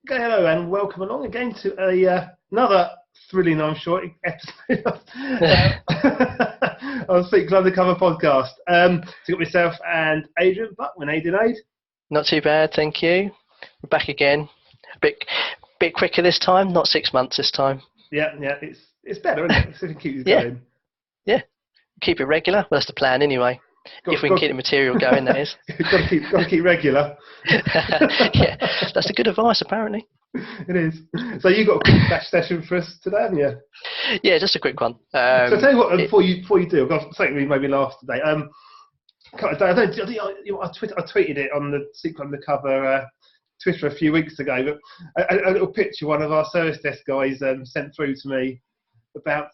Okay, hello and welcome along again to another thrilling, I'm sure, episode of SQL Undercover podcast. So got myself and Adrian, but when Adrian Aid. Not too bad, thank you. We're back again. A bit quicker this time, not 6 months this time. Yeah, it's better, isn't it? So we keep it going. Yeah, keep it regular. Well, that's the plan anyway. If we can keep the material going, that is. got to keep regular. Yeah, that's the good advice, apparently. It is. So you got a quick bash session for us today, haven't you? Yeah, just a quick one. So I'll tell you what, before you do, I've got something that made me laugh today. I tweeted it on the SQL Undercover Twitter a few weeks ago, but a little picture one of our service desk guys sent through to me about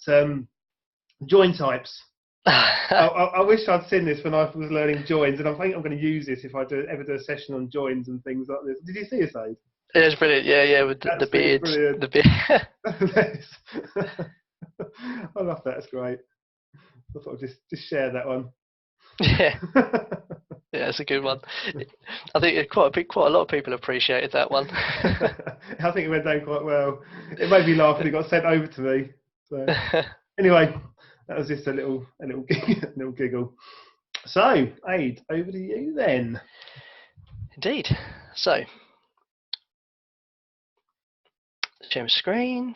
join types. I wish I'd seen this when I was learning joins, and I think I'm going to use this if I ever do a session on joins and things like this. Did you see it, Aid? It was brilliant, yeah, with the beards. Brilliant. The beard. I love that. It's great. I thought I'd just share that one. Yeah, yeah, it's a good one. I think quite a lot of people appreciated that one. I think it went down quite well. It made me laugh, and it got sent over to me. So anyway, that was just a little giggle. So, Aid, over to you then. Indeed. So, share my screen.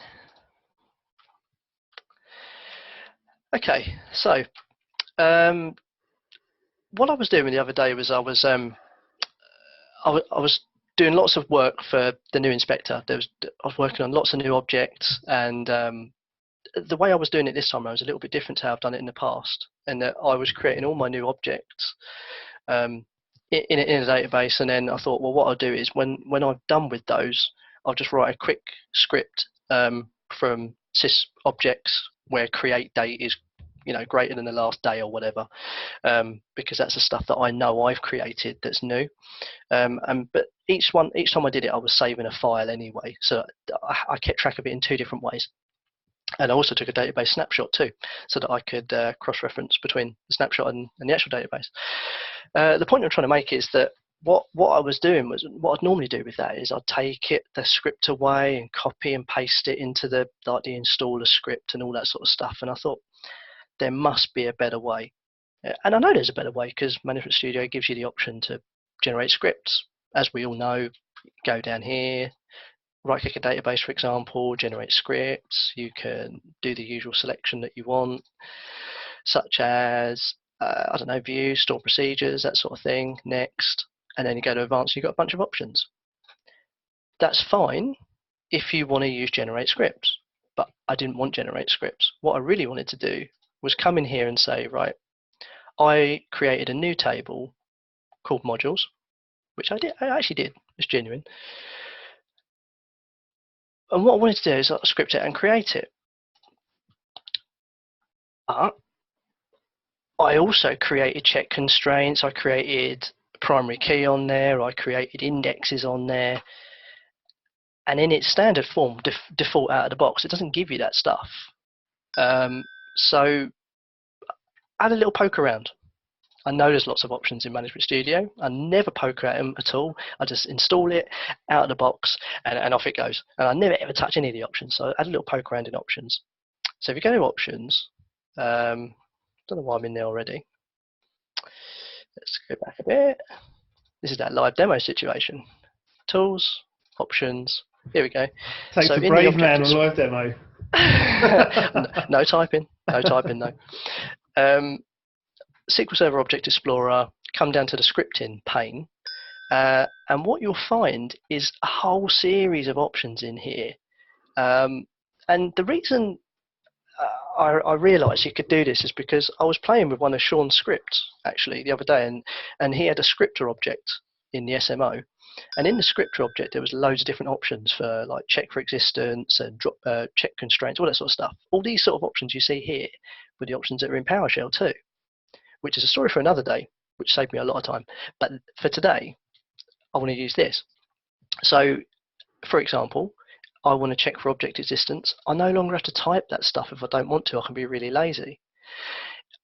Okay, so what I was doing the other day was I was doing lots of work for the new inspector. I was working on lots of new objects, and the way I was doing it this time around was a little bit different to how I've done it in the past, and that I was creating all my new objects in a database, and then I thought, well, what I'll do is when I'm done with those, I'll just write a quick script from sys objects where create date is greater than the last day or whatever, because that's the stuff that I know I've created that's new. But each time I did it, I was saving a file anyway, so I kept track of it in two different ways. And I also took a database snapshot too, so that I could cross-reference between the snapshot and the actual database. The point I'm trying to make is that what I was doing was, what I'd normally do with that is I'd take the script away and copy and paste it into the installer script and all that sort of stuff. And I thought, there must be a better way. And I know there's a better way, because Management Studio gives you the option to generate scripts. As we all know, go down here, right-click a database, for example, generate scripts. You can do the usual selection that you want, such as, view, store procedures, that sort of thing, next. And then you go to advanced, you've got a bunch of options. That's fine if you want to use generate scripts, but I didn't want generate scripts. What I really wanted to do was come in here and say, right, I created a new table called modules, which I actually did, it's genuine. And what I wanted to do is script it and create it. But I also created check constraints, I created primary key on there, I created indexes on there, and in its standard form, default out of the box, it doesn't give you that stuff. So I had a little poke around. I know there's lots of options in Management Studio. I never poke at them at all. I just install it out of the box and off it goes. And I never ever touch any of the options. So I had a little poke around in options. So if you go to options, don't know why I'm in there already. Let's go back a bit. This is that live demo situation. Tools, options. Here we go. Takes a brave man on live demo. No typing. No. SQL Server Object Explorer, come down to the scripting pane, and what you'll find is a whole series of options in here. And the reason I realised you could do this is because I was playing with one of Sean's scripts actually the other day, and he had a scripter object in the SMO, and in the scripter object there was loads of different options for like check for existence and check constraints, all that sort of stuff. All these sort of options you see here were the options that are in PowerShell too, which is a story for another day, which saved me a lot of time. But for today, I want to use this. So, for example, I want to check for object existence. I no longer have to type that stuff if I don't want to. I can be really lazy.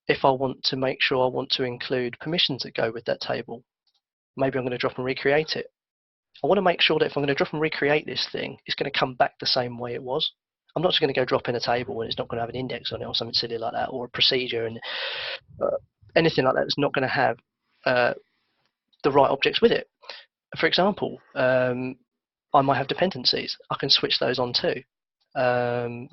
If I want to make sure I want to include permissions that go with that table, maybe I'm going to drop and recreate it. I want to make sure that if I'm going to drop and recreate this thing, it's going to come back the same way it was. I'm not just going to go drop in a table and it's not going to have an index on it or something silly like that, or a procedure and anything like that. It's not going to have the right objects with it. For example, I might have dependencies. I can switch those on too.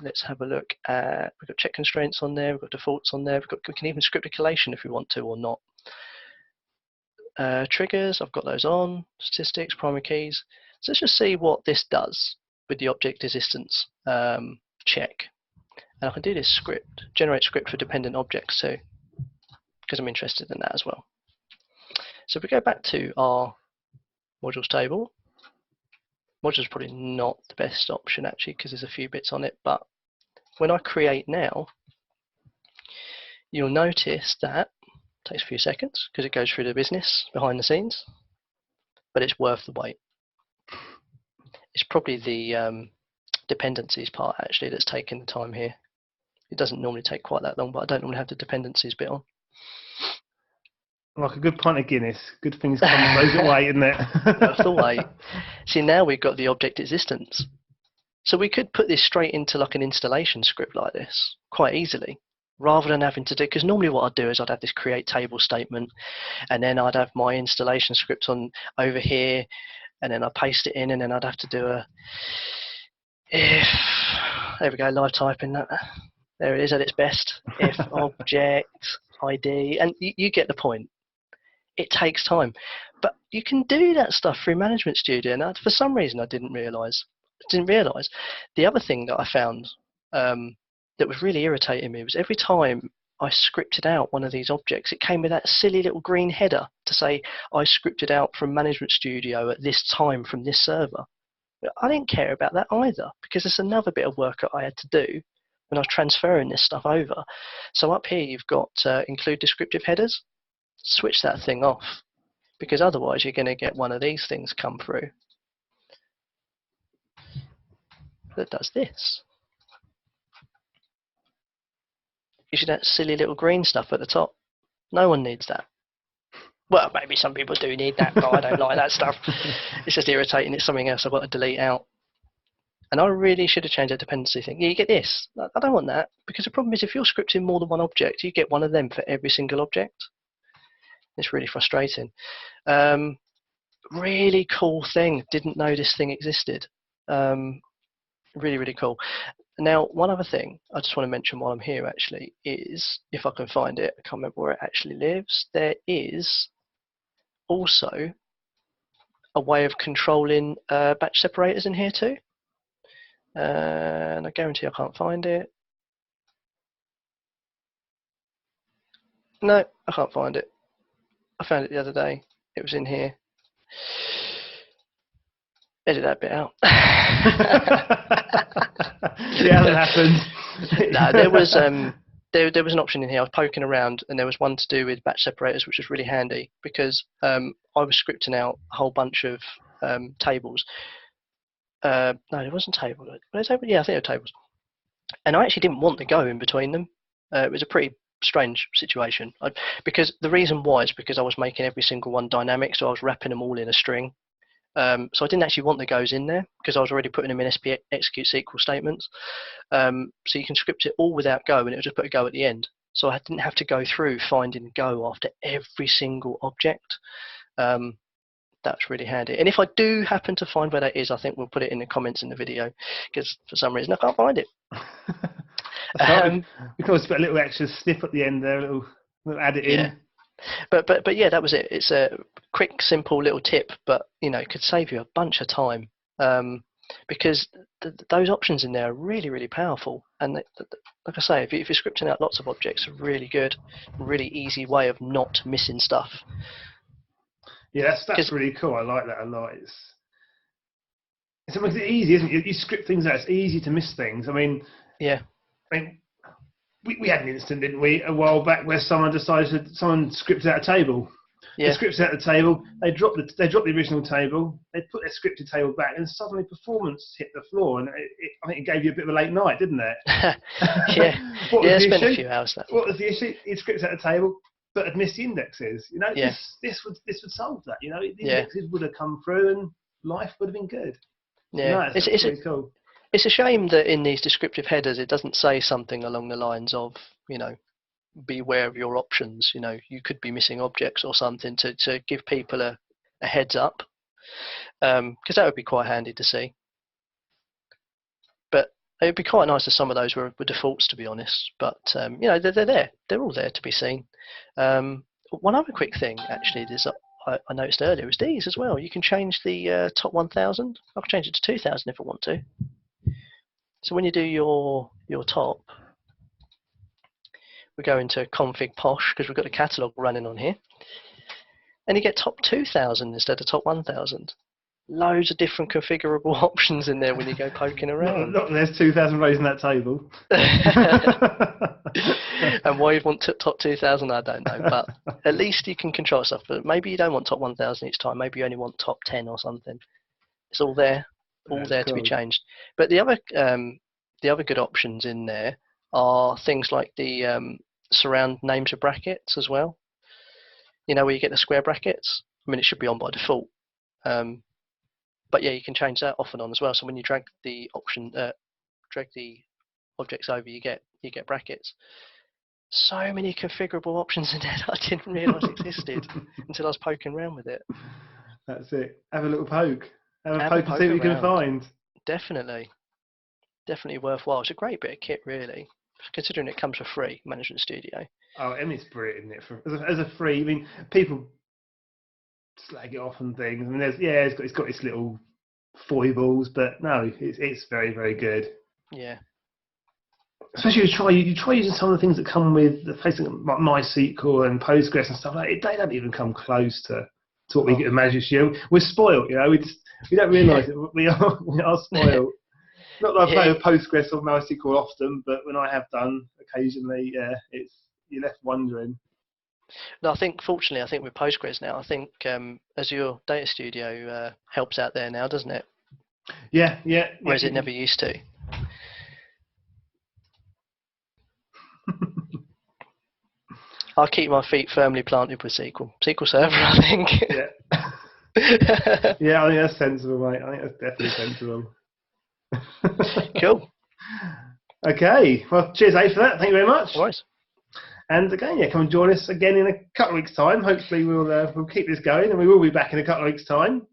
Let's have a look at, we've got check constraints on there, we've got defaults on there, we can even script a collation if we want to or not. Triggers, I've got those on, statistics, primary keys. So let's just see what this does with the object existence check. And I can do this script, generate script for dependent objects too, because I'm interested in that as well. So if we go back to our modules table, modules is probably not the best option actually because there's a few bits on it, but when I create now, you'll notice that it takes a few seconds because it goes through the business behind the scenes, but it's worth the wait. It's probably the dependencies part actually that's taking the time here. It doesn't normally take quite that long, but I don't normally have the dependencies bit on. Like a good pint of Guinness. Good things come to those that wait, isn't it? Worth the wait. See, now we've got the object existence. So we could put this straight into like an installation script like this quite easily, rather than having to do, because normally what I'd do is I'd have this create table statement, and then I'd have my installation script on over here, and then I'd paste it in, and then I'd have to do a if, there we go, live typing that. There it is at its best. If object ID, and you get the point. It takes time, but you can do that stuff through Management Studio. And for some reason, I didn't realize. The other thing that I found that was really irritating me was every time I scripted out one of these objects, it came with that silly little green header to say I scripted out from Management Studio at this time from this server. I didn't care about that either, because it's another bit of work that I had to do when I was transferring this stuff over. So up here you've got include descriptive headers. Switch that thing off, because otherwise you're going to get one of these things come through that does this. You see that silly little green stuff at the top? No one needs that. Well, maybe some people do need that, but I don't like that stuff. It's just irritating. It's something else I've got to delete out. And I really should have changed that dependency thing. Yeah, you get this. I don't want that, because the problem is if you're scripting more than one object, you get one of them for every single object. It's really frustrating. Really cool thing. Didn't know this thing existed. Really, really cool. Now, one other thing I just want to mention while I'm here actually is, if I can find it, I can't remember where it actually lives, there is also a way of controlling batch separators in here too. And I guarantee I can't find it. No, I can't find it. I found it the other day. It was in here. Edit that bit out. Yeah, that happened. No, there was there was an option in here. I was poking around, and there was one to do with batch separators, which was really handy because I was scripting out a whole bunch of tables. No, it wasn't tables. Yeah, I think they were tables. And I actually didn't want to go in between them. It was a pretty strange situation, because the reason why is because I was making every single one dynamic, so I was wrapping them all in a string. So I didn't actually want the goes in there because I was already putting them in execute SQL statements. So you can script it all without go, and it would just put a go at the end. So I didn't have to go through finding go after every single object. That's really handy. And if I do happen to find where that is, I think we'll put it in the comments in the video, because for some reason I can't find it. We can always put a little extra snip at the end there, a little add it in. But yeah, that was it. It's a quick, simple little tip, but it could save you a bunch of time, because those options in there are really, really powerful. And like I say, if you're scripting out lots of objects, a really good, really easy way of not missing stuff. Yeah, that's really cool. I like that a lot. It makes it easy, isn't it? You script things out. It's easy to miss things. I mean, yeah. We had an incident, didn't we, a while back where someone scripted out a table. Yeah. They scripted out the table. They dropped the original table. They put their scripted table back, and suddenly performance hit the floor. And I think it gave you a bit of a late night, didn't it? Yeah. I spent a few hours there. What was the issue? He scripted out the table, but had missed the indexes. Yeah. This would solve that. The indexes would have come through, and life would have been good. Yeah, No, that's really cool. It's a shame that in these descriptive headers it doesn't say something along the lines of, beware of your options. You could be missing objects or something to give people a heads up, because that would be quite handy to see. But it would be quite nice if some of those were defaults, to be honest. But they're there. They're all there to be seen. One other quick thing, actually, I noticed earlier, was these as well. You can change the top 1,000. I can change it to 2,000 if I want to. So when you do your top, we go into config posh because we've got a catalog running on here, and you get top 2,000 instead of top 1,000. Loads of different configurable options in there when you go poking around. Not there's 2,000 rows in that table. And why you want top 2,000, I don't know. But at least you can control stuff. But maybe you don't want top 1,000 each time. Maybe you only want top 10 or something. It's all there, to be changed. But the other good options in there are things like the surround names of brackets as well. Where you get the square brackets. I mean, it should be on by default. But yeah, you can change that off and on as well. So when you drag the objects over, you get brackets. So many configurable options in there that I didn't realise existed until I was poking around with it. That's it. Have a little poke. Have a poke and see what you can find. Definitely worthwhile. It's a great bit of kit, really, considering it comes for free. Management Studio. Oh, and it's brilliant, isn't it? As a free. I mean, people slag it off and things. I mean, it's got its little foibles, but no, it's very, very good. Yeah. Especially you try using some of the things that come with the facing like MySQL and Postgres and stuff like that. They don't even come close to what we get with Management Studio. We're spoiled, we don't realise it. We are spoiled. Not that I play with Postgres or MySQL often, but when I have done occasionally, you're left wondering. No, fortunately, with Postgres now, Azure Data Studio helps out there now, doesn't it? Yeah. Whereas it never used to. I'll keep my feet firmly planted with SQL Server, I think. Yeah. Yeah, I think that's sensible, mate. I think that's definitely sensible. Cool. Okay. Well, cheers, Abe, for that. Thank you very much. No worries. And again, come and join us again in a couple of weeks' time. Hopefully, we'll keep this going, and we will be back in a couple of weeks' time.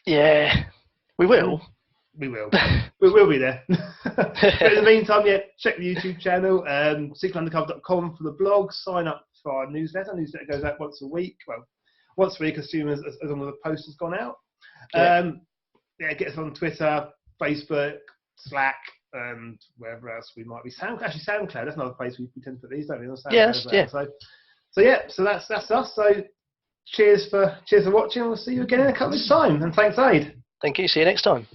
Yeah, we will. We will. We'll be there. But in the meantime, check the YouTube channel, SQLundercover.com for the blog. Sign up for our newsletter. Our newsletter goes out once a week. Well, once a week, as long as the post has gone out. Get us on Twitter, Facebook, Slack, and wherever else we might be. SoundCloud. That's another place we tend to put these, don't we? On SoundCloud So that's us. So cheers for watching. We'll see you again in a couple of weeks' time. And thanks, Aid. Thank you. See you next time.